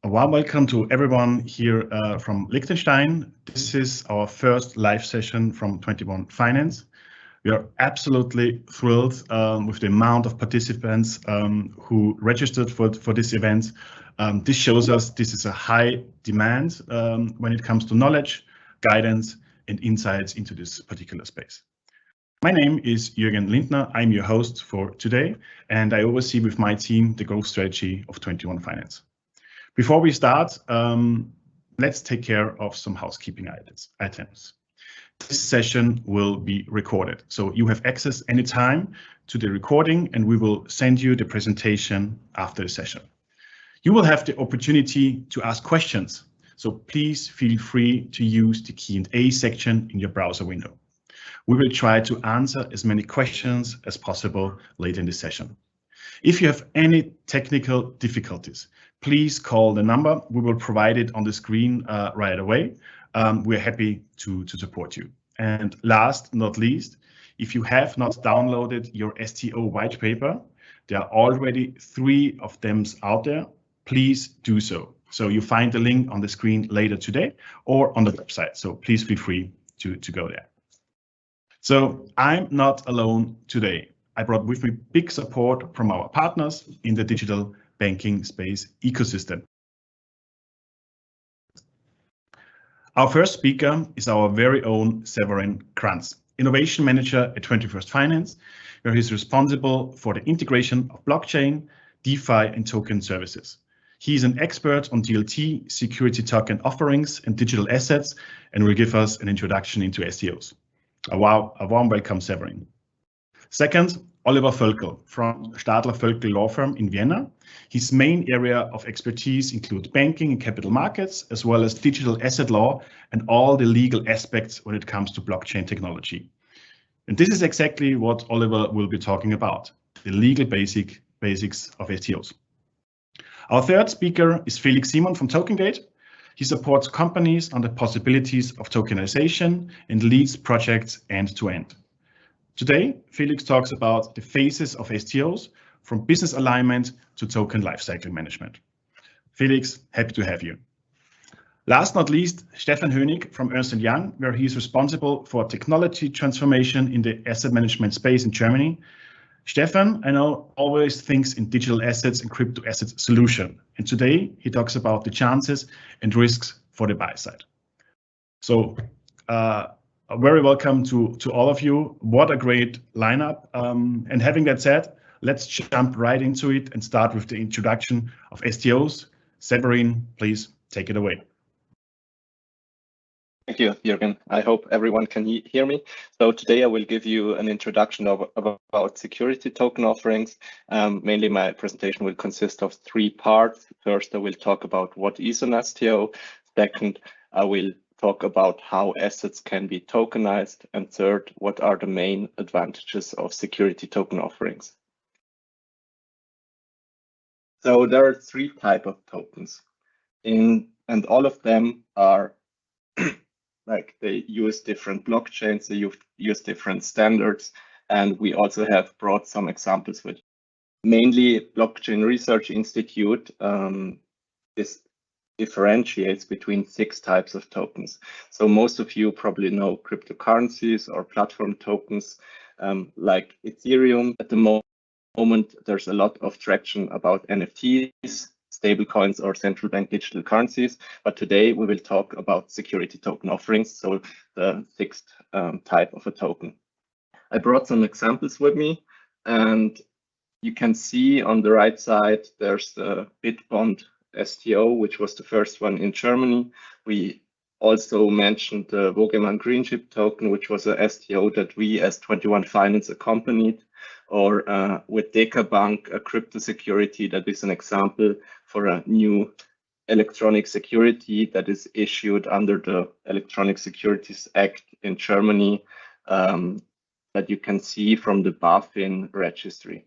A warm welcome to everyone here from Liechtenstein. This is our first live session from 21 Finance. We are absolutely thrilled with the amount of participants who registered for this event. This shows us this is a high demand when it comes to knowledge, guidance, and insights into this particular space. My name is Jürgen Lindner. I'm your host for today, and I oversee with my team the growth strategy of 21 Finance. Before we start, let's take care of some housekeeping items. This session will be recorded, so you have access anytime to the recording, and we will send you the presentation after the session. You will have the opportunity to ask questions, so please feel free to use the Q&A section in your browser window. We will try to answer as many questions as possible later in the session. If you have any technical difficulties, please call the number. We will provide it on the screen right away. We're happy to support you. And last not least, if you have not downloaded your STO white paper, there are already 3 of them out there. Please do so. So you find the link on the screen later today or on the website. So please feel free to go there. So I'm not alone today. I brought with me big support from our partners in the digital banking space ecosystem. Our first speaker is our very own Severin Kranz, Innovation Manager at 21st Finance, where he's responsible for the integration of blockchain, DeFi, and token services. He's an expert on DLT, security token offerings, and digital assets, and will give us an introduction into STOs. A warm welcome, Severin. Second, Oliver Völkel from Stadler Völkel Law Firm in Vienna. His main area of expertise include banking and capital markets, as well as digital asset law and all the legal aspects when it comes to blockchain technology. And this is exactly what Oliver will be talking about, the legal basics of STOs. Our third speaker is Felix Simon from TokenGate. He supports companies on the possibilities of tokenization and leads projects end to end. Today, Felix talks about the phases of STOs, from business alignment to token lifecycle management. Felix, happy to have you. Last not least, Stefan Hönig from Ernst & Young, where he is responsible for technology transformation in the asset management space in Germany. Stefan, I know, always thinks in digital assets and crypto assets solution. And today he talks about the chances and risks for the buy side. So, a very welcome to all of you. What a great lineup. And having that said, let's jump right into it and start with the introduction of STOs. Severin, please take it away. Thank you, Jürgen. I hope everyone can hear me. So today I will give you an introduction about security token offerings. Mainly my presentation will consist of 3 parts. First, I will talk about what is an STO. Second, I will talk about how assets can be tokenized, and third, what are the main advantages of security token offerings. So there are 3 types of tokens, and all of them are like they use different blockchains, they use different standards, and we also have brought some examples with mainly Blockchain Research Institute. This differentiates between 6 types of tokens. So most of you probably know cryptocurrencies or platform tokens like Ethereum. At the moment, there's a lot of traction about NFTs, stablecoins, or central bank digital currencies. But today we will talk about security token offerings, so the 6th type of a token. I brought some examples with me, and you can see on the right side, there's the Bitbond STO, which was the first one in Germany. We also mentioned the Wogeman Greenchip token, which was a STO that we as 21 Finance accompanied, or with DekaBank, a crypto security that is an example for a new electronic security that is issued under the Electronic Securities Act in Germany, that you can see from the BaFin registry.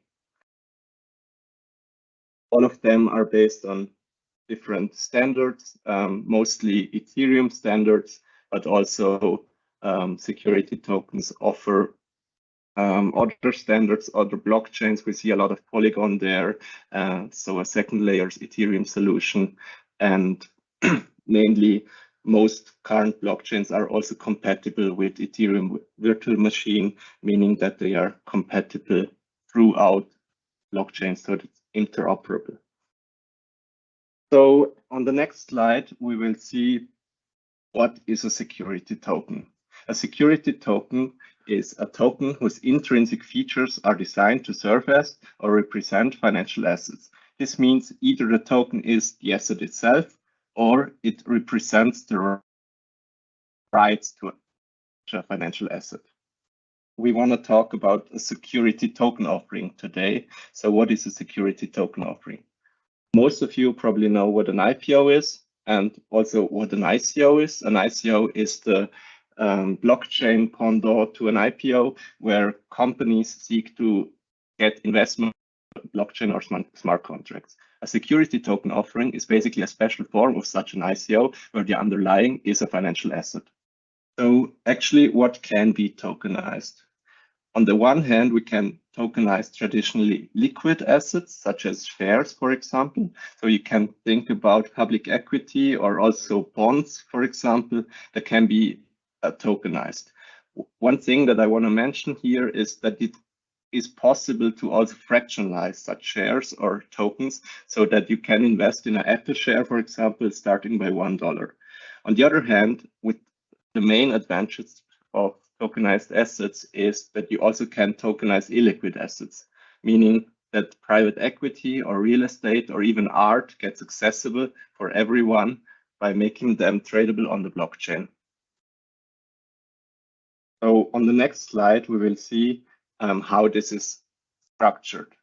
All of them are based on different standards, mostly Ethereum standards, but also security tokens offer other standards, other blockchains. We see a lot of Polygon there. So a second layer's Ethereum solution and mainly most current blockchains are also compatible with Ethereum virtual machine, meaning that they are compatible throughout blockchains, so it's interoperable. So on the next slide, we will see what is a security token. A security token is a token whose intrinsic features are designed to serve as or represent financial assets. This means either the token is the asset itself or it represents the rights to a financial asset. We want to talk about a security token offering today. So what is a security token offering? Most of you probably know what an IPO is and also what an ICO is. An ICO is the blockchain pendant to an IPO, where companies seek to get investment in blockchain or smart contracts. A security token offering is basically a special form of such an ICO where the underlying is a financial asset. So actually, what can be tokenized? On the one hand, we can tokenize traditionally liquid assets, such as shares, for example. So you can think about public equity or also bonds, for example, that can be tokenized. One thing that I want to mention here is that it is possible to also fractionalize such shares or tokens so that you can invest in an Apple share, for example, starting by $1. On the other hand, with the main advantages of tokenized assets is that you also can tokenize illiquid assets, meaning that private equity or real estate or even art gets accessible for everyone by making them tradable on the blockchain. So on the next slide, we will see how this is structured.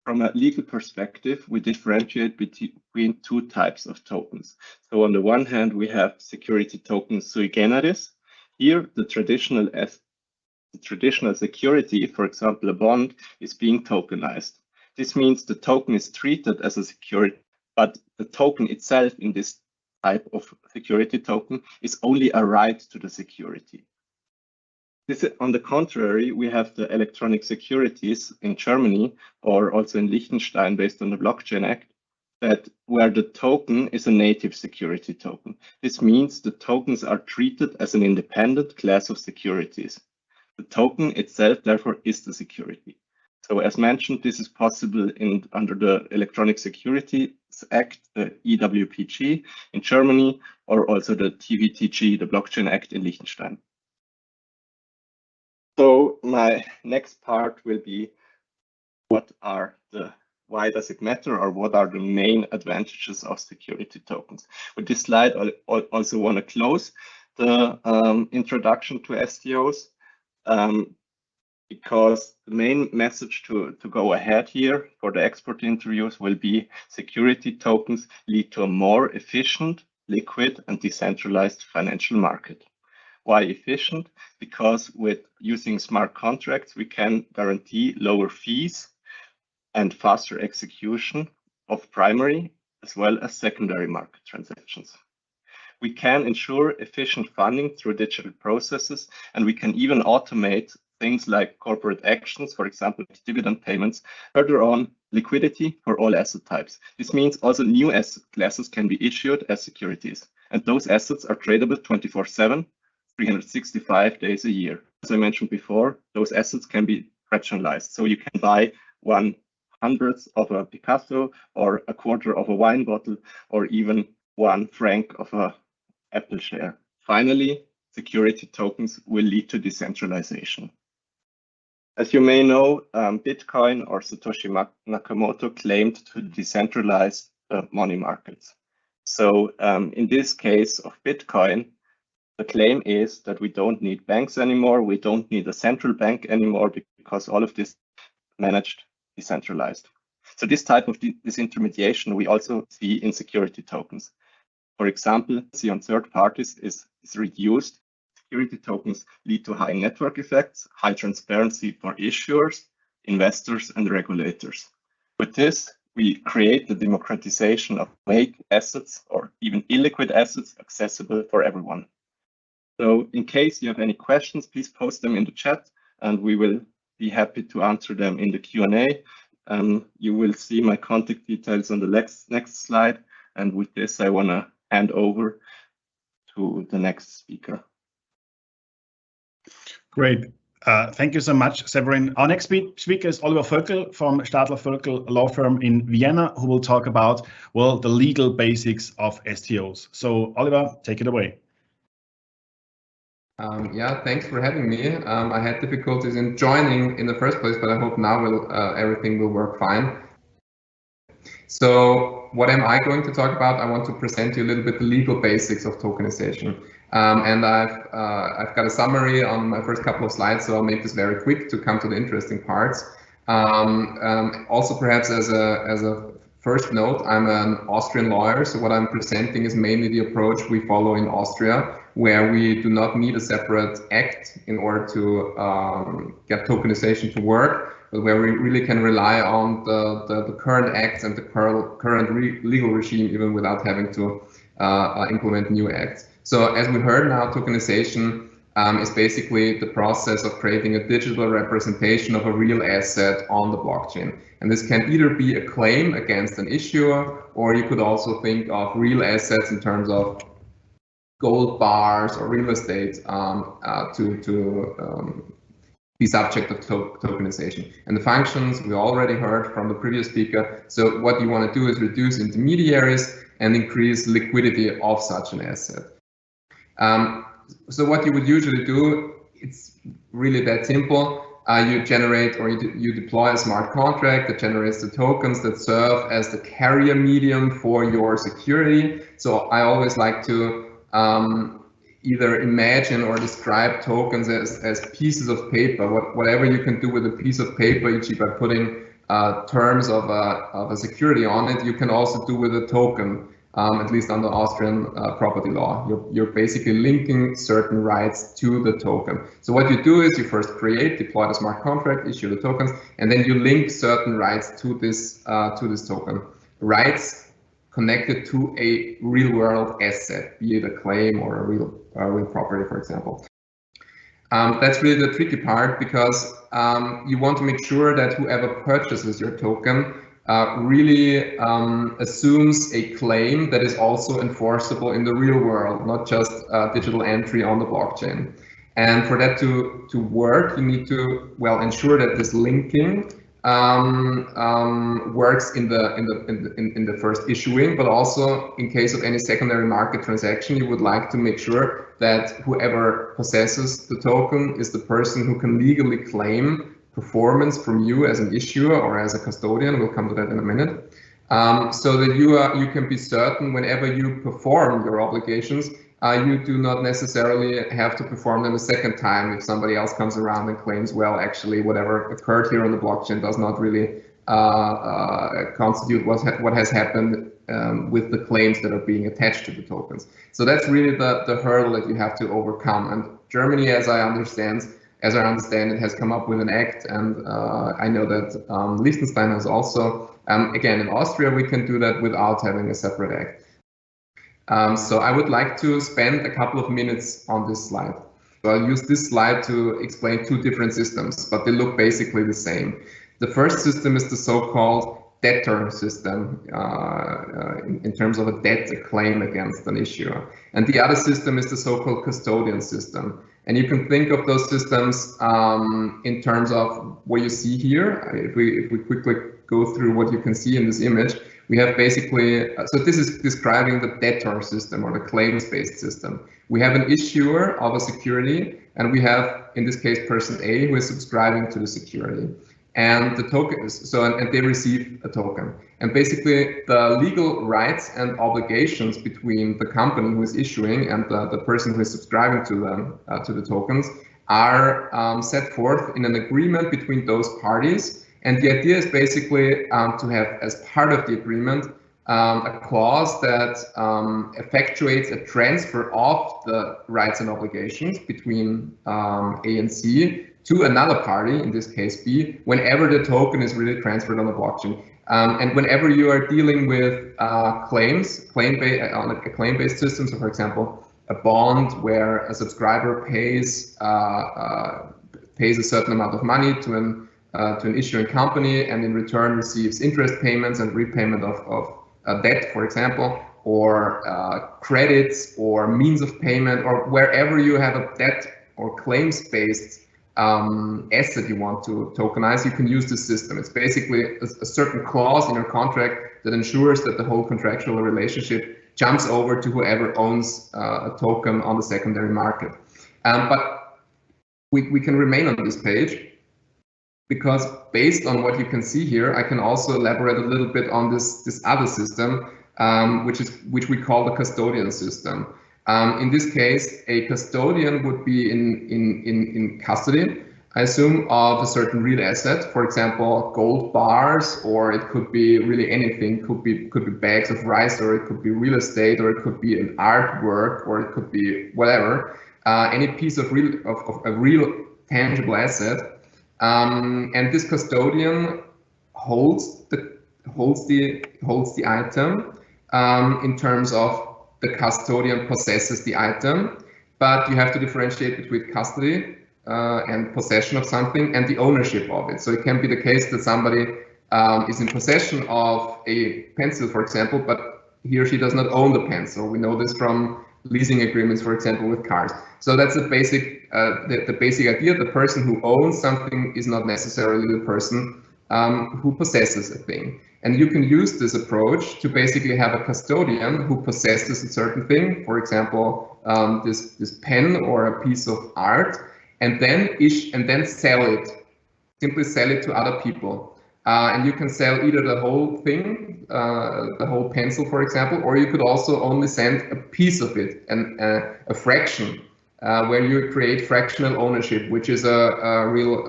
From a legal perspective, we differentiate between two types of tokens. So on the one hand, we have security tokens sui generis. Here, the traditional security, for example, a bond, is being tokenized. This means the token is treated as a security, but the token itself in this type of security token is only a right to the security. On the contrary, we have the electronic securities in Germany or also in Liechtenstein based on the Blockchain Act, where the token is a native security token. This means the tokens are treated as an independent class of securities. The token itself, therefore, is the security. So as mentioned, this is possible under the Electronic Securities Act, the EWPG in Germany, or also the TVTG, the Blockchain Act in Liechtenstein. So my next part will be why does it matter, or what are the main advantages of security tokens? With this slide, I also want to close the introduction to STOs because the main message to go ahead here for the expert interviews will be security tokens lead to a more efficient, liquid, and decentralized financial market. Why efficient? Because with using smart contracts, we can guarantee lower fees and faster execution of primary as well as secondary market transactions. We can ensure efficient funding through digital processes, and we can even automate things like corporate actions, for example, dividend payments. Further on, liquidity for all asset types. This means also new asset classes can be issued as securities, and those assets are tradable 24/7, 365 days a year. As I mentioned before, those assets can be fractionalized. So you can buy 1/100th of a Picasso or a quarter of a wine bottle or even 1 franc of a Apple share. Finally, security tokens will lead to decentralization. As you may know, Bitcoin or Satoshi Nakamoto claimed to decentralize the money markets. So in this case of Bitcoin, the claim is that we don't need banks anymore. We don't need a central bank anymore because all of this managed decentralized. So this type of disintermediation we also see in security tokens. For example, see on third parties is reduced. Security tokens lead to high network effects, high transparency for issuers, investors, and regulators. With this, we create the democratization of make assets or even illiquid assets accessible for everyone. So in case you have any questions, please post them in the chat and we will be happy to answer them in the Q&A. You will see my contact details on the next slide. And with this, I want to hand over to the next speaker. Great. Thank you so much, Severin. Our next speaker is Oliver Völkel from Stadler Völkel law firm in Vienna, who will talk about, well, the legal basics of STOs. So, Oliver, take it away. Yeah, thanks for having me. I had difficulties in joining in the first place, but I hope now everything will work fine. So what am I going to talk about? I want to present you a little bit the legal basics of tokenization. And I've got a summary on my first couple of slides, so I'll make this very quick to come to the interesting parts. Also, perhaps as a first note, I'm an Austrian lawyer, so what I'm presenting is mainly the approach we follow in Austria, where we do not need a separate act in order to get tokenization to work, but where we really can rely on the current acts and the current legal regime, even without having to implement new acts. So as we heard now, tokenization is basically the process of creating a digital representation of a real asset on the blockchain. And this can either be a claim against an issuer, or you could also think of real assets in terms of gold bars or real estate to be subject of tokenization. And the functions we already heard from the previous speaker. So what you want to do is reduce intermediaries and increase liquidity of such an asset. So what you would usually do, it's really that simple. You generate or you deploy a smart contract that generates the tokens that serve as the carrier medium for your security. So I always like to either imagine or describe tokens as pieces of paper. Whatever you can do with a piece of paper, e.g. by putting terms of a security on it, you can also do with a token. At least under Austrian property law, you're basically linking certain rights to the token. So what you do is you first deploy the smart contract, issue the tokens, and then you link certain rights to this token. Rights connected to a real-world asset, be it a claim or a real property, for example. That's really the tricky part, because you want to make sure that whoever purchases your token really assumes a claim that is also enforceable in the real world, not just a digital entry on the blockchain. And for that to work, you need to, well, ensure that this linking works in the first issuing, but also in case of any secondary market transaction, you would like to make sure that whoever possesses the token is the person who can legally claim performance from you as an issuer or as a custodian. We'll come to that in a minute. So that you can be certain whenever you perform your obligations, you do not necessarily have to perform them a second time if somebody else comes around and claims, well, actually, whatever occurred here on the blockchain does not really constitute what has happened with the claims that are being attached to the tokens. So that's really the hurdle that you have to overcome. And Germany, as I understand it, has come up with an act, and I know that Liechtenstein has also. Again, in Austria, we can do that without having a separate act. So I would like to spend a couple of minutes on this slide. So I'll use this slide to explain two different systems, but they look basically the same. The first system is the so-called debtor system, in terms of a debt, a claim against an issuer. And the other system is the so-called custodian system. And you can think of those systems in terms of what you see here. If we quickly go through what you can see in this image, we have basically, so this is describing the debtor system or the claims-based system. We have an issuer of a security, and we have, in this case, person A, who is subscribing to the security. And the token, and they receive a token. And basically the legal rights and obligations between the company who is issuing and the person who is subscribing to them, to the tokens, are set forth in an agreement between those parties. And the idea is basically to have, as part of the agreement, a clause that effectuates a transfer of the rights and obligations between A and C to another party, in this case B, whenever the token is really transferred on the blockchain. And whenever you are dealing with claim-based system, so for example, a bond where a subscriber pays a certain amount of money to an issuing company, and in return receives interest payments and repayment of debt, for example, or credits or means of payment, or wherever you have a debt or claims-based asset you want to tokenize, you can use this system. It's basically a certain clause in your contract that ensures that the whole contractual relationship jumps over to whoever owns a token on the secondary market. But we can remain on this page, because based on what you can see here, I can also elaborate a little bit on this other system, which we call the custodian system. In this case, a custodian would be in custody, I assume, of a certain real asset, for example, gold bars, or it could be really anything. Could be bags of rice, or it could be real estate, or it could be an artwork, or it could be whatever, any piece of a real tangible asset. And this custodian holds the item in terms of the custodian possesses the item, but you have to differentiate between custody and possession of something and the ownership of it. So it can be the case that somebody is in possession of a pencil, for example, but he or she does not own the pencil. We know this from leasing agreements, for example, with cars. So that's the basic idea. The person who owns something is not necessarily the person who possesses a thing. And you can use this approach to basically have a custodian who possesses a certain thing, for example, this pen or a piece of art, and then sell it, simply sell it to other people. And you can sell either the whole thing, the whole pencil, for example, or you could also only send a piece of it, and a fraction, where you create fractional ownership, which is a real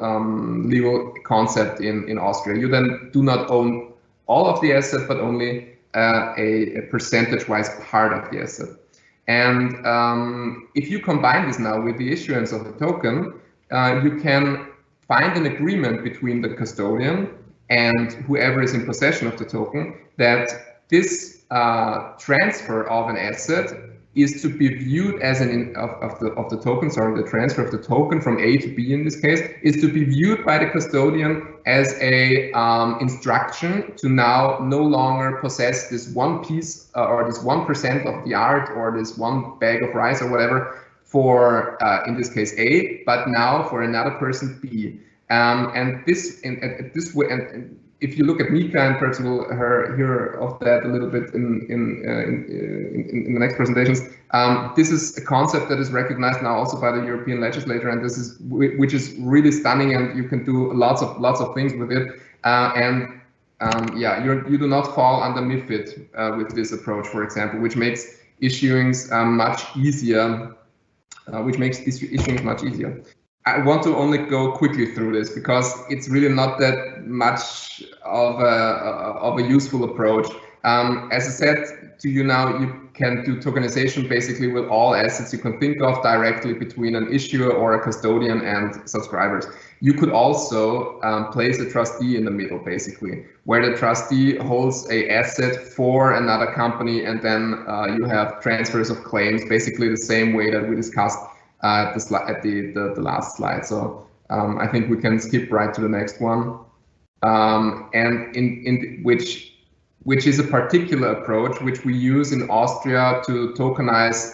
legal concept in Austria. You then do not own all of the asset, but only a percentage-wise part of the asset. And if you combine this now with the issuance of the token, you can find an agreement between the custodian and whoever is in possession of the token that this transfer of an asset is to be viewed as the token, sorry, the transfer of the token from A to B in this case is to be viewed by the custodian as a instruction to now no longer possess this one piece or this 1% of the art or this one bag of rice or whatever for in this case A, but now for another person B. And this way, and if you look at Mika, and perhaps we'll hear of that a little bit in the next presentations, this is a concept that is recognized now also by the European legislator, and this is which is really stunning, and you can do lots of things with it. Yeah, you do not fall under MiFID with this approach, for example, which makes issuings much easier. I want to only go quickly through this because it's really not that much of a useful approach. As I said to you now, you can do tokenization basically with all assets you can think of directly between an issuer or a custodian and subscribers. You could also place a trustee in the middle, basically, where the trustee holds an asset for another company, and then you have transfers of claims, basically the same way that we discussed at the last slide. So I think we can skip right to the next one, and which is a particular approach which we use in Austria to tokenize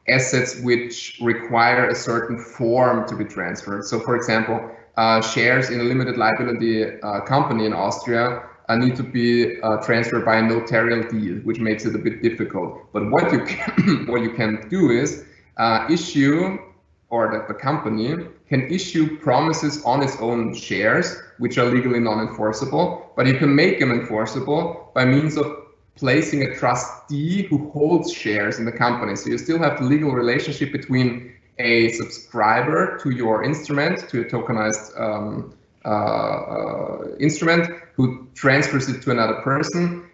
assets which require a certain form to be transferred. So, for example, shares in a limited liability company in Austria need to be transferred by a notarial deed, which makes it a bit difficult. But what you can do is issue, or the company can issue promises on its own shares, which are legally non-enforceable, but you can make them enforceable by means of placing a trustee who holds shares in the company. So you still have the legal relationship between a subscriber to your instrument, to a tokenized instrument, who transfers it to another person.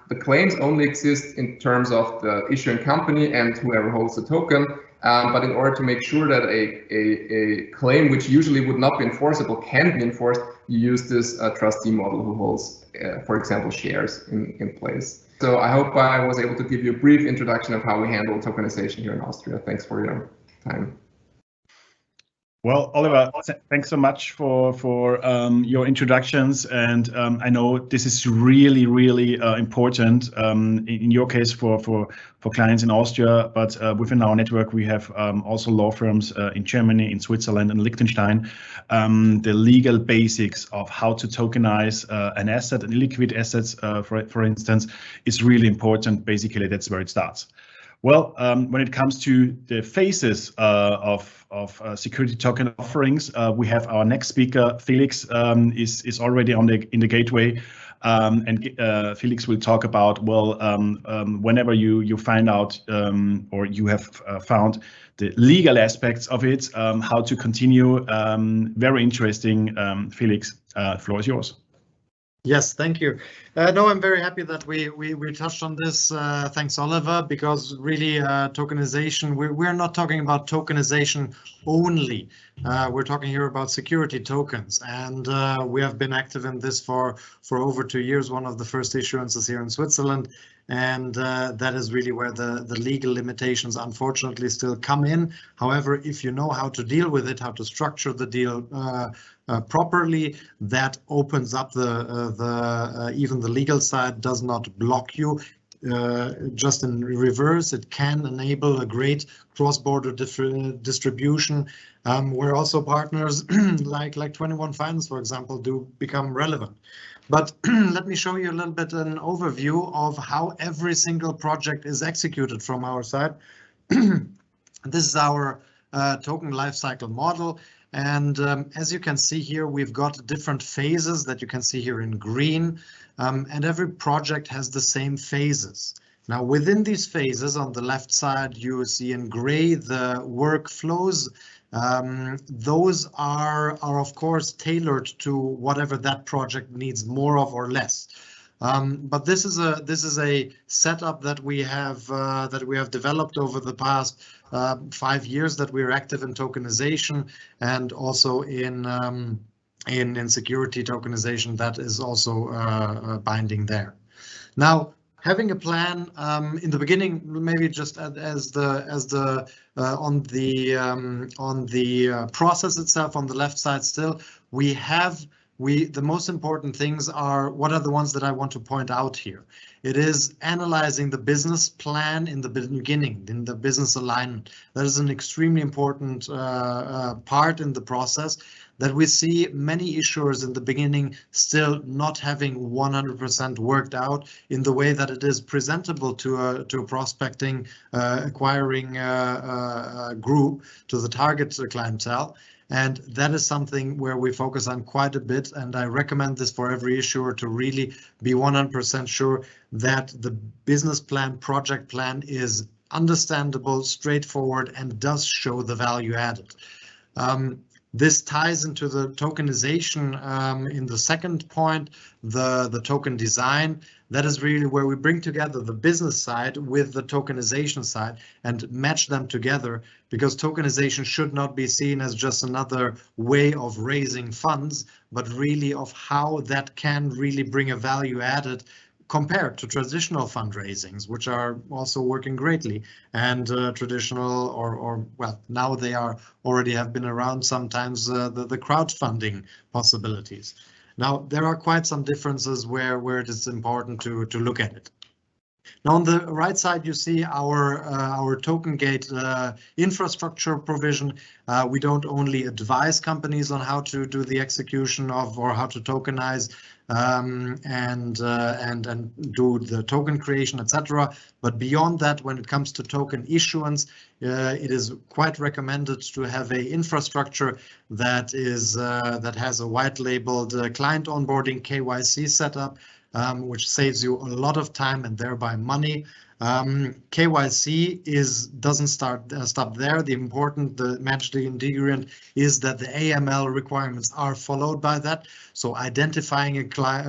The claims only exist in terms of the issuing company and whoever holds the token. But in order to make sure that a claim which usually would not be enforceable can be enforced, you use this trustee model who holds, for example, shares in place. So I hope I was able to give you a brief introduction of how we handle tokenization here in Austria. Thanks for your time. Well, Oliver, thanks so much for your introductions, and I know this is really important in your case for clients in Austria, but within our network we have also law firms in Germany, in Switzerland, and Liechtenstein. The legal basics of how to tokenize an asset, an illiquid assets, for instance, is really important. Basically, that's where it starts. Well, when it comes to the phases of security token offerings, we have our next speaker, Felix, is already in the gateway, and Felix will talk about, well, whenever you find out or you have found the legal aspects of it, how to continue. Very interesting, Felix. Floor is yours. Yes, thank you. No, I'm very happy that we touched on this. Thanks, Oliver, because really tokenization, we're not talking about tokenization only. We're talking here about security tokens, and we have been active in this for over 2 years, one of the first issuances here in Switzerland. And that is really where the legal limitations unfortunately still come in. However, if you know how to deal with it, how to structure the deal properly, that opens up even the legal side does not block you. Just in reverse, it can enable a great cross-border distribution, where also partners like 21 Finance, for example, do become relevant. But let me show you a little bit an overview of how every single project is executed from our side. This is our token lifecycle model. And as you can see here, we've got different phases that you can see here in green, and every project has the same phases. Now, within these phases, on the left side, you see in gray the workflows. Those are of course tailored to whatever that project needs more of or less. But this is a setup that we have developed over the past 5 years that we're active in tokenization, and also in security tokenization that is also binding there. Now, having a plan in the beginning, maybe just as the on the process itself on the left side still, the most important things are, what are the ones that I want to point out here? It is analyzing the business plan in the beginning, in the business alignment. That is an extremely important part in the process, that we see many issuers in the beginning still not having 100% worked out in the way that it is presentable to a prospecting, acquiring group, to the target clientele. And that is something where we focus on quite a bit, and I recommend this for every issuer to really be 100% sure that the business plan, project plan is understandable, straightforward, and does show the value added. This ties into the tokenization in the second point, the token design. That is really where we bring together the business side with the tokenization side and match them together, because tokenization should not be seen as just another way of raising funds, but really of how that can really bring a value added compared to traditional fundraisings, which are also working greatly, and traditional or well, now they are already have been around sometimes, the crowdfunding possibilities. Now, there are quite some differences where it is important to look at it. Now, on the right side, you see our token gate infrastructure provision. We don't only advise companies on how to do the execution of, or how to tokenize and do the token creation, etc. But beyond that, when it comes to token issuance, it is quite recommended to have a infrastructure that has a white labeled client onboarding KYC setup, which saves you a lot of time and thereby money. KYC doesn't stop there. The magic ingredient is that the AML requirements are followed by that. So identifying a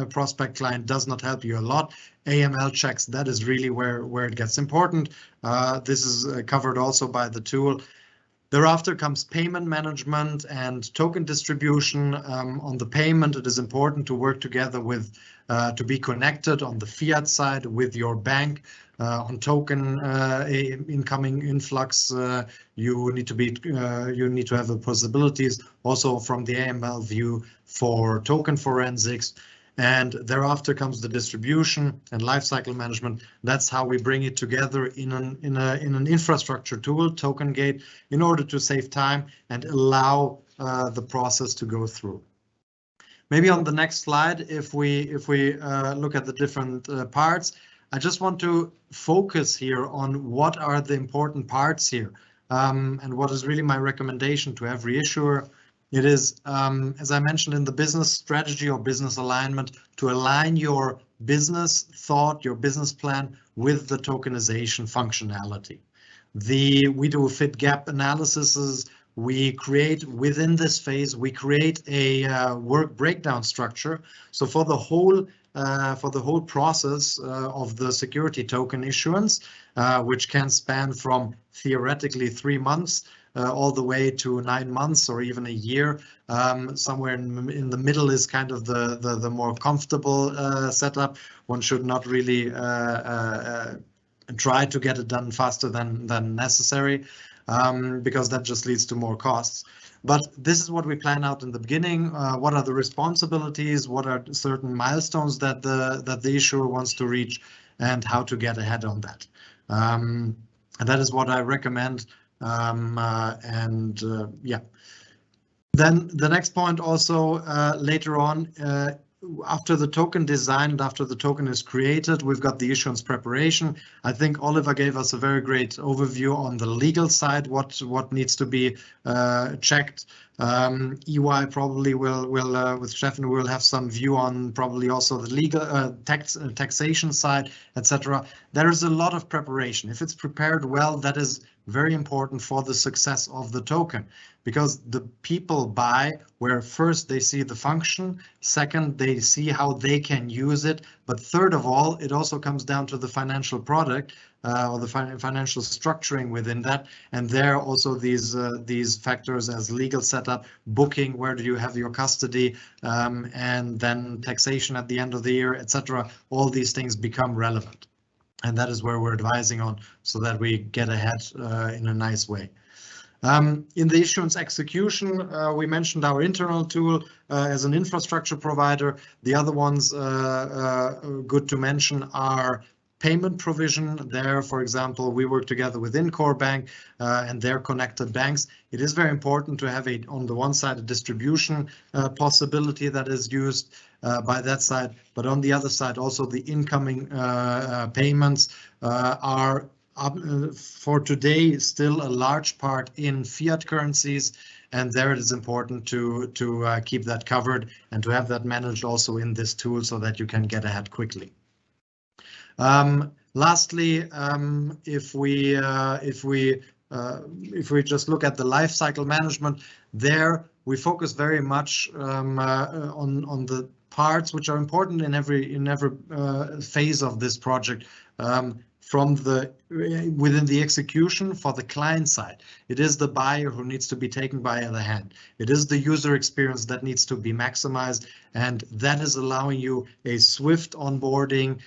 prospect client does not help you a lot. AML checks, that is really where it gets important. This is covered also by the tool. Thereafter comes payment management and token distribution. On the payment, it is important to work together with, to be connected on the fiat side with your bank. On token incoming influx, you need to have the possibilities also from the AML view for token forensics. And thereafter comes the distribution and lifecycle management. That's how we bring it together in an infrastructure tool, TokenGate, in order to save time and allow the process to go through. Maybe on the next slide, if we look at the different parts, I just want to focus here on what are the important parts here, and what is really my recommendation to every issuer. It is, as I mentioned in the business strategy or business alignment, to align your business thought, your business plan with the tokenization functionality. We do fit gap analyses. We create within this phase, we create a work breakdown structure. So for the whole process of the security token issuance, which can span from theoretically 3 months all the way to 9 months or even a year. Somewhere in the middle is kind of the more comfortable setup. One should not really try to get it done faster than necessary, because that just leads to more costs. But this is what we plan out in the beginning. What are the responsibilities? What are certain milestones that the issuer wants to reach, and how to get ahead on that? And that is what I recommend. Yeah. Then the next point also later on, after the token design and after the token is created, we've got the issuance preparation. I think Oliver gave us a very great overview on the legal side, what needs to be checked. EY probably will with Steffen, will have some view on probably also the legal taxation side, etc. There is a lot of preparation. If it's prepared well, that is very important for the success of the token, because the people buy where first they see the function, second they see how they can use it, but third of all, it also comes down to the financial product or the financial structuring within that, and there also these factors as legal setup, booking, where do you have your custody, and then taxation at the end of the year, etc. All these things become relevant. And that is where we're advising on, so that we get ahead in a nice way. In the issuance execution, we mentioned our internal tool as an infrastructure provider. The other ones good to mention are payment provision. There, for example, we work together with Incor Bank and their connected banks. It is very important to have on the one side a distribution possibility that is used by that side, but on the other side also the incoming payments are for today still a large part in fiat currencies, and there it is important to keep that covered and to have that managed also in this tool so that you can get ahead quickly. Lastly, if we just look at the life cycle management, there we focus very much on the parts which are important in every phase of this project. From within the execution for the client side, it is the buyer who needs to be taken by the hand. It is the user experience that needs to be maximized, and that is allowing you a swift onboarding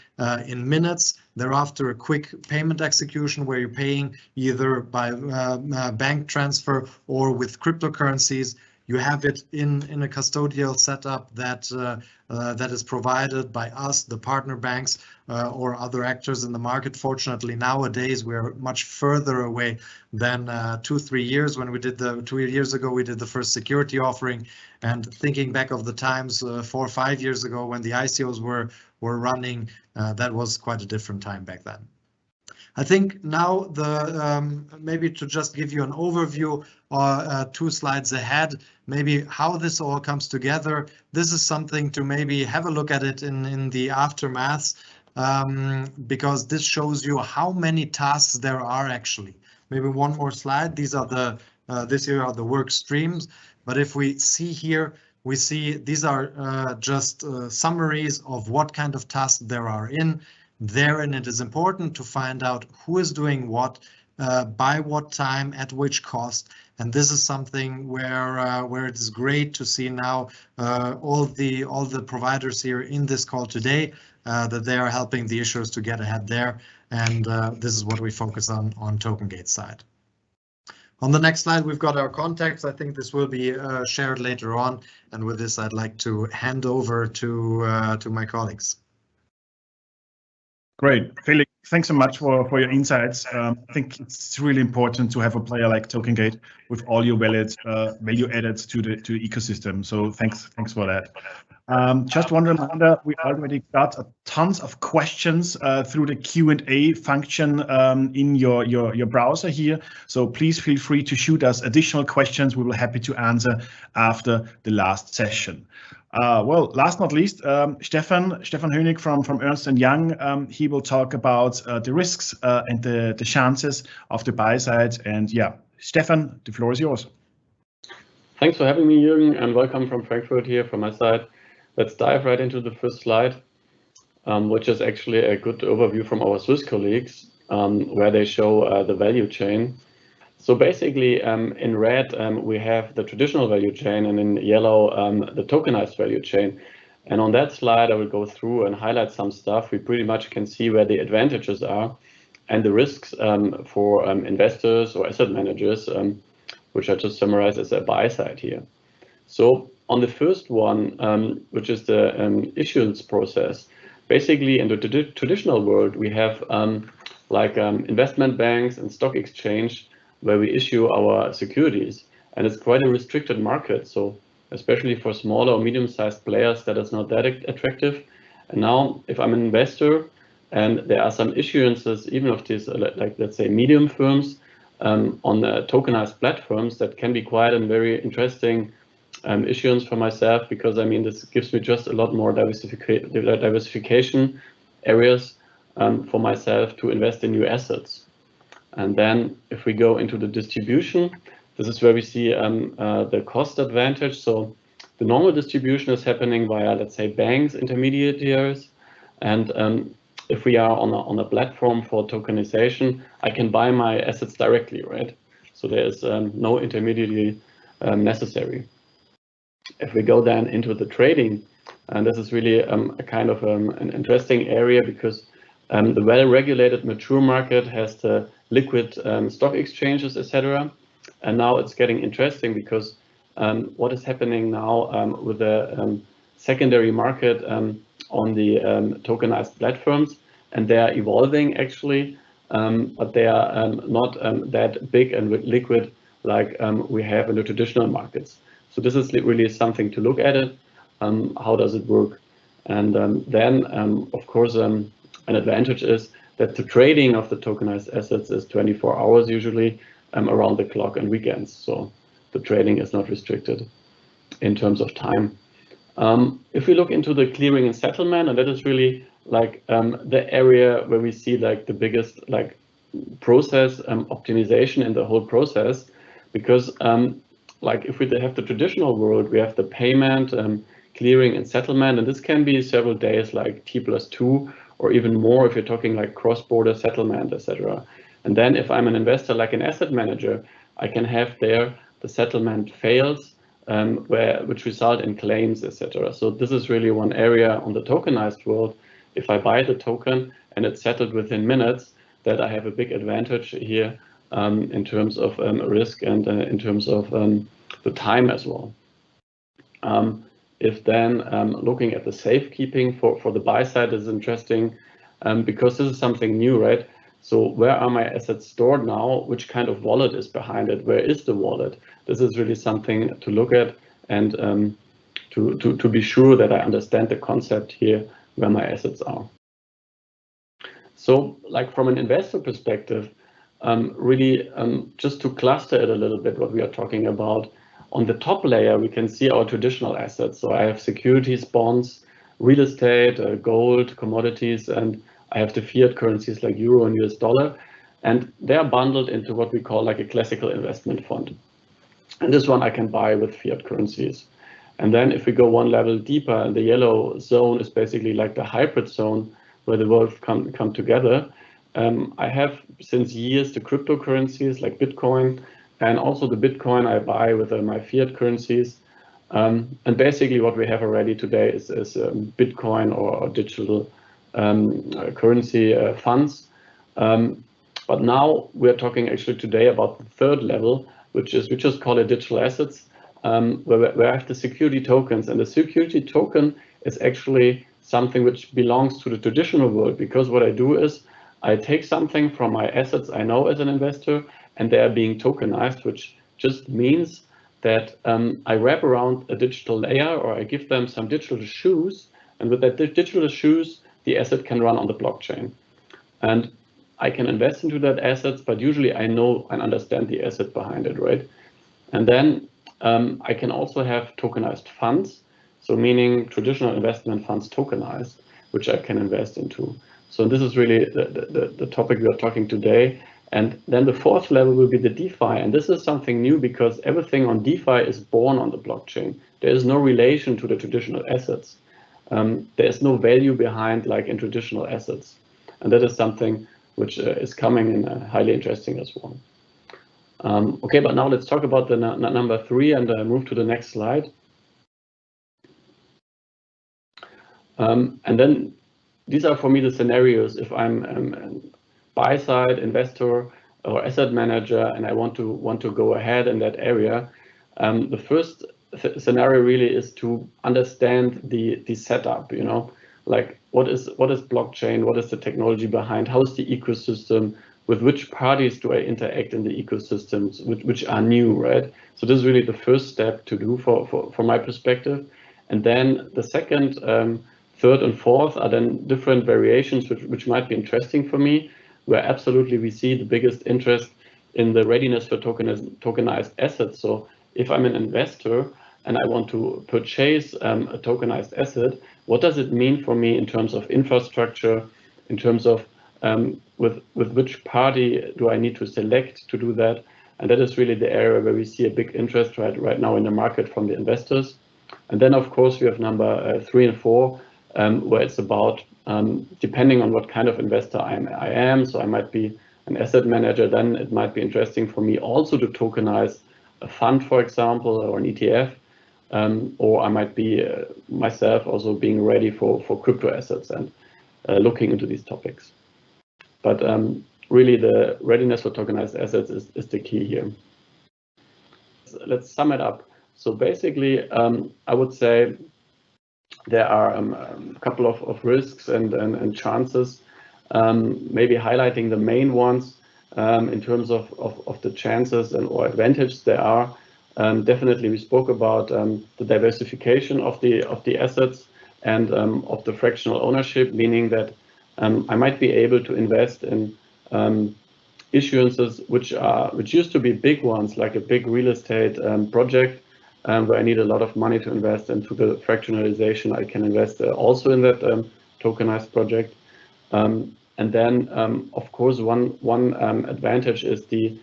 in minutes. Thereafter, a quick payment execution where you're paying either by bank transfer or with cryptocurrencies. You have it in a custodial setup that is provided by us, the partner banks, or other actors in the market. Fortunately, nowadays we're much further away than 2-3 years when we did 2 years ago we did the first security offering, and thinking back of the times 4 or 5 years ago when the ICOs were running, that was quite a different time back then. I think now maybe to just give you an overview, 2 slides ahead, maybe how this all comes together. This is something to maybe have a look at it in the aftermath, because this shows you how many tasks there are actually. Maybe one more slide. These are this here are the work streams. But if we see here, we see these are just summaries of what kind of tasks there are in there, and it is important to find out who is doing what, by what time, at which cost, And this is something where it is great to see now all the providers here in this call today, that they are helping the issuers to get ahead there. And this is what we focus on TokenGate's side. On the next slide, we've got our contacts. I think this will be shared later on. And with this, I'd like to hand over to my colleagues. Great. Felix, thanks so much for your insights. I think it's really important to have a player like TokenGate with all your value added to the ecosystem. So thanks for that. Just one reminder, we already got tons of questions through the Q&A function in your browser here. So please feel free to shoot us additional questions. We will be happy to answer after the last session. Well, last not least, Stefan Hönig from Ernst & Young, he will talk about the risks and the chances of the buy side. And yeah, Stefan, the floor is yours. Thanks for having me, Jürgen, and welcome from Frankfurt here from my side. Let's dive right into the first slide, which is actually a good overview from our Swiss colleagues, where they show the value chain. So basically, in red, we have the traditional value chain, and in yellow, the tokenized value chain. And on that slide, I will go through and highlight some stuff. We pretty much can see where the advantages are and the risks for investors or asset managers, which I just summarize as a buy side here. So on the first one, which is the issuance process, basically in the traditional world, we have investment banks and stock exchange where we issue our securities, and it's quite a restricted market. So especially for smaller or medium-sized players, that is not that attractive. And now if I'm an investor and there are some issuances, even of these, like let's say medium firms on the tokenized platforms, that can be quite a very interesting issuance for myself, because I mean, this gives me just a lot more diversification areas for myself to invest in new assets. And then if we go into the distribution, this is where we see the cost advantage. So the normal distribution is happening via, let's say, banks, intermediaries. And if we are on a platform for tokenization, I can buy my assets directly, right? So there is no intermediary necessary. If we go then into the trading, and this is really a kind of an interesting area, because the well-regulated mature market has the liquid stock exchanges, etc. And now it's getting interesting, because what is happening now with the secondary market on the tokenized platforms, and they are evolving actually, but they are not that big and liquid like we have in the traditional markets. So this is really something to look at it. How does it work? And then, of course, an advantage is that the trading of the tokenized assets is 24 hours usually, around the clock and weekends. So the trading is not restricted in terms of time. If we look into the clearing and settlement, and that is really like the area where we see like the biggest like process optimization in the whole process, because like if we have the traditional world, we have the payment, clearing and settlement, and this can be several days, like T+2, or even more if you're talking like cross-border settlement, etc. And then if I'm an investor, like an asset manager, I can have there the settlement fails, which result in claims, etc. So this is really one area on the tokenized world. If I buy the token and it's settled within minutes, that I have a big advantage here in terms of risk and in terms of the time as well. If then looking at the safekeeping for the buy side is interesting, because this is something new, right? So where are my assets stored now? Which kind of wallet is behind it? Where is the wallet? This is really something to look at, and to be sure that I understand the concept here where my assets are. So like from an investor perspective, really just to cluster it a little bit, what we are talking about. On the top layer, we can see our traditional assets. So I have securities, bonds, real estate, gold, commodities, and I have the fiat currencies like euro and US dollar. And they're bundled into what we call like a classical investment fund. And this one I can buy with fiat currencies. And then if we go one level deeper, the yellow zone is basically like the hybrid zone where the world come together. I have since years the cryptocurrencies like Bitcoin, and also the Bitcoin I buy with my fiat currencies. And basically what we have already today is Bitcoin or digital currency funds. But now we're talking actually today about the third level, which is, we just call it digital assets, where I have the security tokens. And the security token is actually something which belongs to the traditional world, because what I do is I take something from my assets I know as an investor, and they are being tokenized, which just means that I wrap around a digital layer, or I give them some digital shoes, and with that digital shoes, the asset can run on the blockchain. And I can invest into that asset, but usually I know and understand the asset behind it, right? And then I can also have tokenized funds, so meaning traditional investment funds tokenized, which I can invest into. So this is really the topic we are talking today. And then the fourth level will be the DeFi. And this is something new because everything on DeFi is born on the blockchain. There is no relation to the traditional assets. There is no value behind like in traditional assets. And that is something which is coming and highly interesting as well. Okay, but now let's talk about the number 3 and move to the next slide. And then these are for me the scenarios if I'm a buy-side investor or asset manager and I want to go ahead in that area. The first scenario really is to understand the setup, you know, like what is blockchain, what is the technology behind, how is the ecosystem, with which parties do I interact in the ecosystems which are new, right? So this is really the first step to do for my perspective. And then the second, third and fourth are then different variations which might be interesting for me, where absolutely we see the biggest interest in the readiness for tokenized assets. So if I'm an investor and I want to purchase a tokenized asset, what does it mean for me in terms of infrastructure, in terms of with which party do I need to select to do that? And that is really the area where we see a big interest right now in the market from the investors. And then, of course, we have number 3 and 4, where it's about, depending on what kind of investor I am, so I might be an asset manager, then it might be interesting for me also to tokenize a fund, for example, or an ETF, or I might be myself also being ready for crypto assets and looking into these topics. But really the readiness for tokenized assets is the key here. Let's sum it up. So basically, I would say there are a couple of risks and chances, maybe highlighting the main ones in terms of the chances or advantages there are. Definitely we spoke about the diversification of the assets and of the fractional ownership, meaning that I might be able to invest in issuances which used to be big ones, like a big real estate project, where I need a lot of money to invest into the fractionalization. I can invest also in that tokenized project. And then, of course, one advantage is the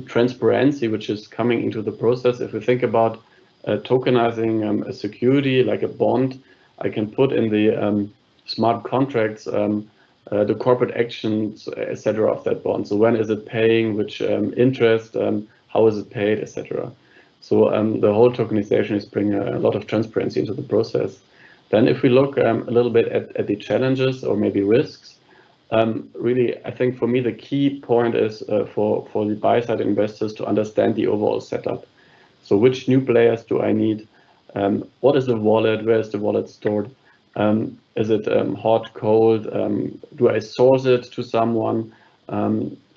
transparency which is coming into the process. If we think about tokenizing a security like a bond, I can put in the smart contracts the corporate actions, etc. of that bond. So when is it paying, which interest, how is it paid, etc. So the whole tokenization is bringing a lot of transparency into the process. Then if we look a little bit at the challenges or maybe risks, really, I think for me, the key point is for the buy-side investors to understand the overall setup. So which new players do I need? What is the wallet? Where is the wallet stored? Is it hot, cold? Do I source it to someone?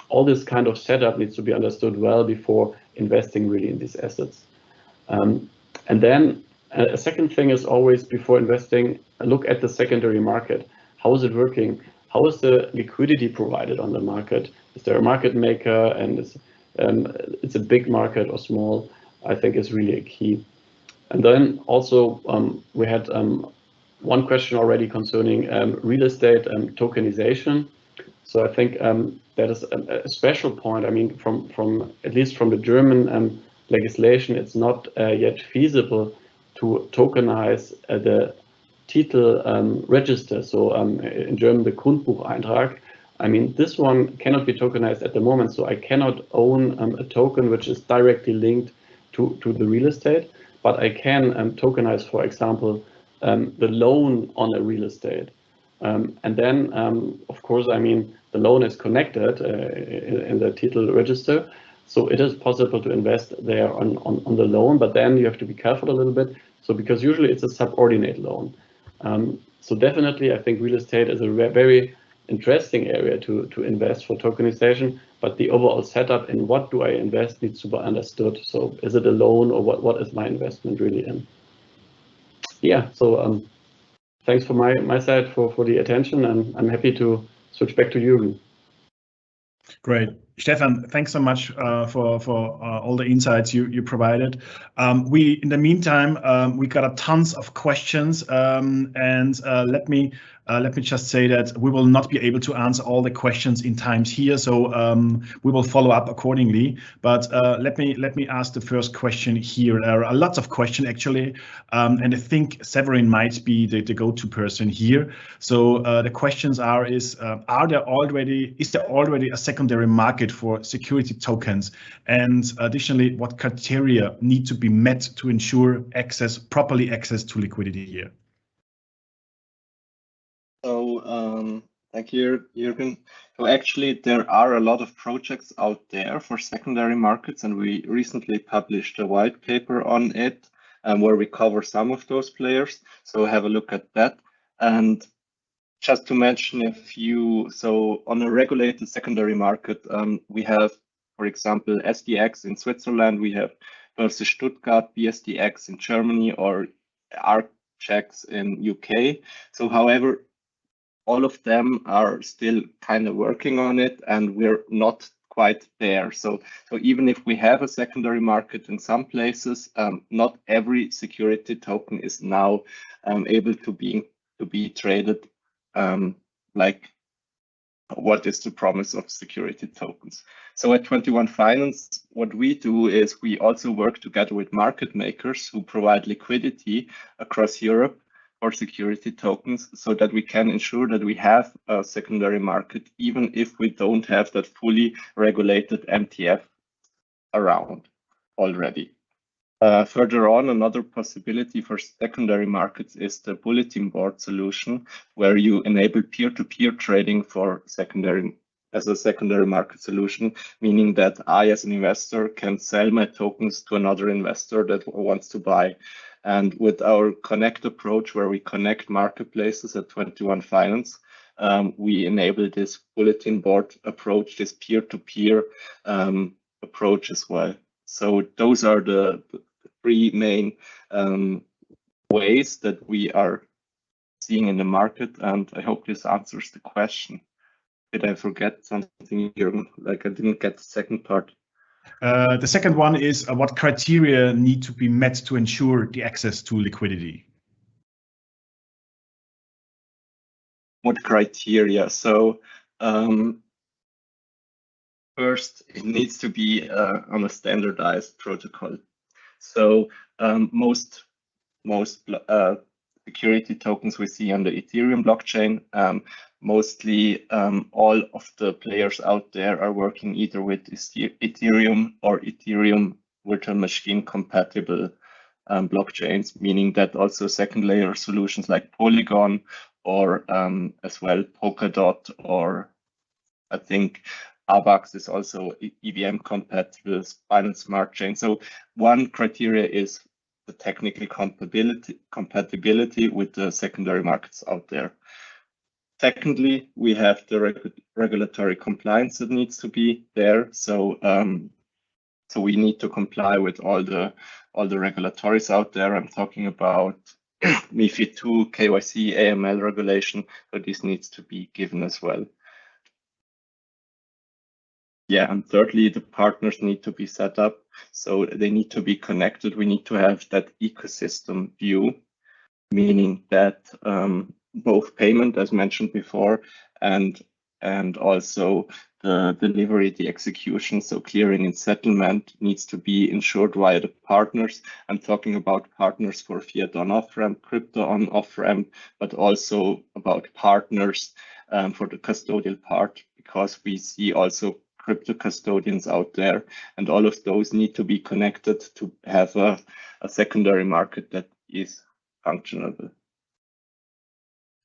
All this kind of setup needs to be understood well before investing really in these assets. And then a second thing is always before investing, look at the secondary market. How is it working? How is the liquidity provided on the market? Is there a market maker, and it's a big market or small? I think is really a key. And then also we had one question already concerning real estate and tokenization. So I think that is a special point. I mean, from at least from the German legislation, it's not yet feasible to tokenize the Titel register. So in German, the Grundbucheintrag. I mean, this one cannot be tokenized at the moment, so I cannot own a token which is directly linked to the real estate, but I can tokenize, for example, the loan on a real estate. And then, of course, I mean, the loan is connected in the title register, so it is possible to invest there on the loan, but then you have to be careful a little bit. So because usually it's a subordinate loan. So definitely, I think real estate is a very interesting area to invest for tokenization, but the overall setup in what do I invest needs to be understood. So is it a loan, or what is my investment really in? Yeah, so thanks for my side for the attention, and I'm happy to switch back to Jürgen. Great. Stefan, thanks so much for all the insights you provided. In the meantime, we got tons of questions, and let me just say that we will not be able to answer all the questions in times here, so we will follow up accordingly. But let me ask the first question here. There are lots of questions actually, and I think Severin might be the go-to person here. So the questions are: is there already a secondary market for security tokens? And additionally, what criteria need to be met to ensure properly access to liquidity here? So thank you, Jürgen. So actually, there are a lot of projects out there for secondary markets, and we recently published a white paper on it, where we cover some of those players. So have a look at that. And just to mention a few, so on a regulated secondary market, we have, for example, SDX in Switzerland, we have Börse Stuttgart, BSDX in Germany, or ARCChex in UK. So however, all of them are still kind of working on it, and we're not quite there. So even if we have a secondary market in some places, not every security token is now able to be traded like what is the promise of security tokens. So at 21 Finance, what we do is we also work together with market makers who provide liquidity across Europe for security tokens, so that we can ensure that we have a secondary market, even if we don't have that fully regulated MTF around already. Further on, another possibility for secondary markets is the bulletin board solution, where you enable peer-to-peer trading as a secondary market solution, meaning that I, as an investor, can sell my tokens to another investor that wants to buy. And with our connect approach, where we connect marketplaces at 21 Finance, we enable this bulletin board approach, this peer-to-peer approach as well. So those are the three main ways that we are seeing in the market, and I hope this answers the question. Did I forget something, Jürgen? Like I didn't get the second part. The second one is what criteria need to be met to ensure the access to liquidity? What criteria? So first, it needs to be on a standardized protocol. So most security tokens we see on the Ethereum blockchain, mostly all of the players out there are working either with Ethereum or Ethereum virtual machine compatible blockchains, meaning that also second layer solutions like Polygon or as well Polkadot, or I think AVAX is also EVM compatible, Binance Smart Chain. So one criteria is the technical compatibility with the secondary markets out there. Secondly, we have the regulatory compliance that needs to be there. So so we need to comply with all the regulatories out there. I'm talking about MiFID II, KYC, AML regulation. So this needs to be given as well. Yeah, and thirdly, the partners need to be set up, so they need to be connected. We need to have that ecosystem view, meaning that both payment, as mentioned before, and also the delivery, the execution, so clearing and settlement needs to be ensured via the partners. I'm talking about partners for fiat on off-ramp, crypto on off-ramp, but also about partners for the custodial part, because we see also crypto custodians out there, and all of those need to be connected to have a secondary market that is functional.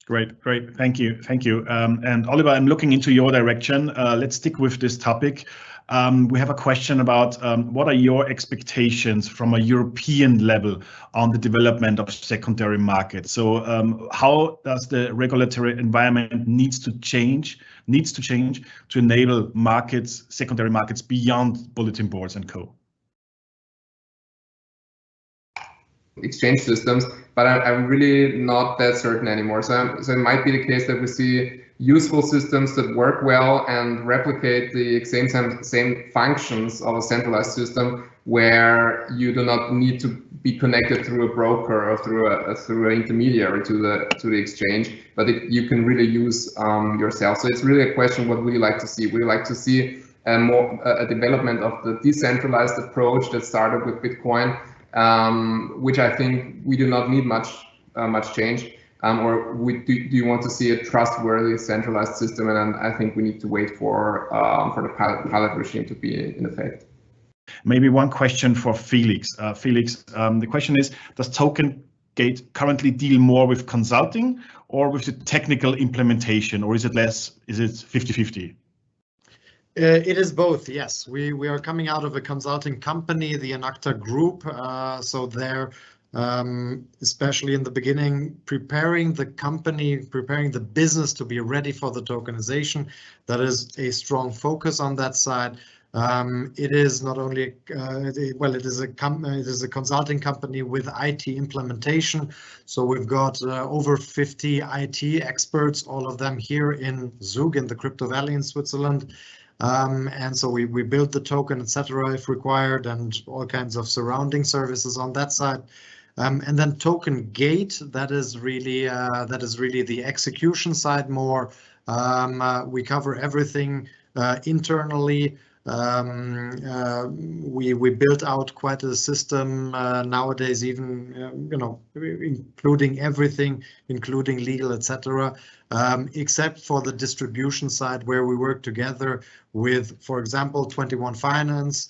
Great. Thank you. And Oliver, I'm looking into your direction. Let's stick with this topic. We have a question about what are your expectations from a European level on the development of secondary markets? So how does the regulatory environment needs to change to enable markets, secondary markets beyond bulletin boards and co? Exchange systems, but I'm really not that certain anymore. So it might be the case that we see useful systems that work well and replicate the same functions of a centralized system, where you do not need to be connected through a broker or through an intermediary to the exchange, but you can really use yourself. So it's really a question: what would you like to see? Would you like to see a development of the decentralized approach that started with Bitcoin? Which I think we do not need much change, or do you want to see a trustworthy centralized system? And I think we need to wait for the pilot regime to be in effect. Maybe one question for Felix. Felix, the question is: does TokenGate currently deal more with consulting or with the technical implementation, or is it 50-50? It is both, yes. We are coming out of a consulting company, the Enacta Group, so they're especially in the beginning preparing the business to be ready for the tokenization. That is a strong focus on that side. It is not only it is a consulting company with IT implementation. So we've got over 50 IT experts, all of them here in Zug, in the Crypto Valley in Switzerland. And so we build the token, etc., if required, and all kinds of surrounding services on that side. And then TokenGate, that is really the execution side more. We cover everything internally. We built out quite a system nowadays, even including everything, including legal, etc., except for the distribution side, where we work together with, for example, 21 Finance,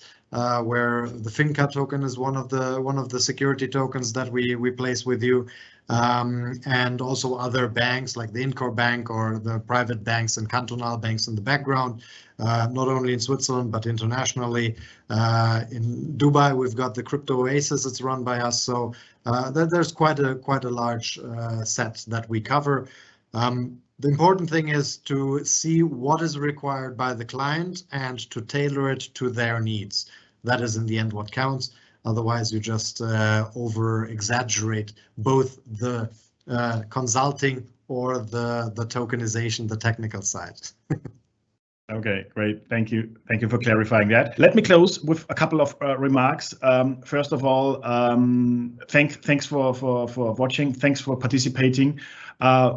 where the Finca token is one of the security tokens that we place with you, and also other banks like the Incor Bank or the private banks and cantonal banks in the background, not only in Switzerland but internationally. In Dubai, we've got the Crypto Oasis. It's run by us, so there's quite a large set that we cover. The important thing is to see what is required by the client and to tailor it to their needs. That is in the end what counts. Otherwise, you just over-exaggerate both the consulting or the tokenization, the technical side. Okay, great. Thank you. Thank you for clarifying that. Let me close with a couple of remarks. First of all, thanks for watching. Thanks for participating.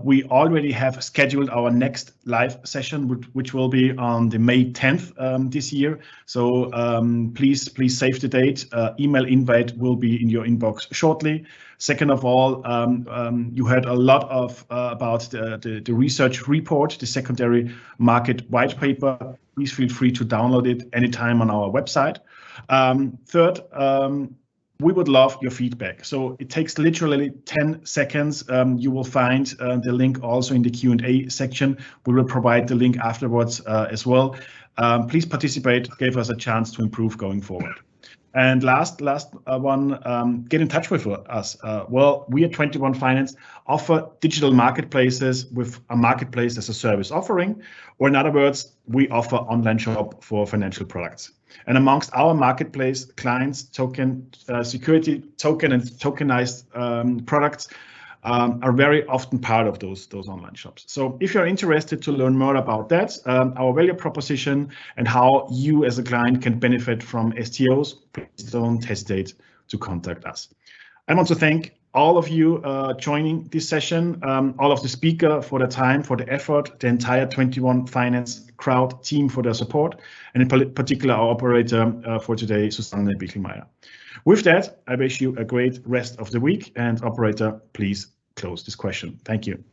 We already have scheduled our next live session, which will be on the May 10th this year. So please save the date. Email invite will be in your inbox shortly. Second of all, you heard a lot about the research report, the secondary market white paper. Please feel free to download it anytime on our website. Third, we would love your feedback. So it takes literally 10 seconds. You will find the link also in the Q&A section. We will provide the link afterwards as well. Please participate. Give us a chance to improve going forward. And last one, get in touch with us. Well, we at 21 Finance offer digital marketplaces with a marketplace as a service offering, or in other words, we offer online shop for financial products. And amongst our marketplace clients, security token and tokenized products are very often part of those online shops. So if you're interested to learn more about that, our value proposition and how you as a client can benefit from STOs, please don't hesitate to contact us. I want to thank all of you joining this session, all of the speaker for the time, for the effort, the entire 21 Finance crowd team for their support, and in particular our operator for today, Susanne Bichelmeier. With that, I wish you a great rest of the week, and operator, please close this question. Thank you.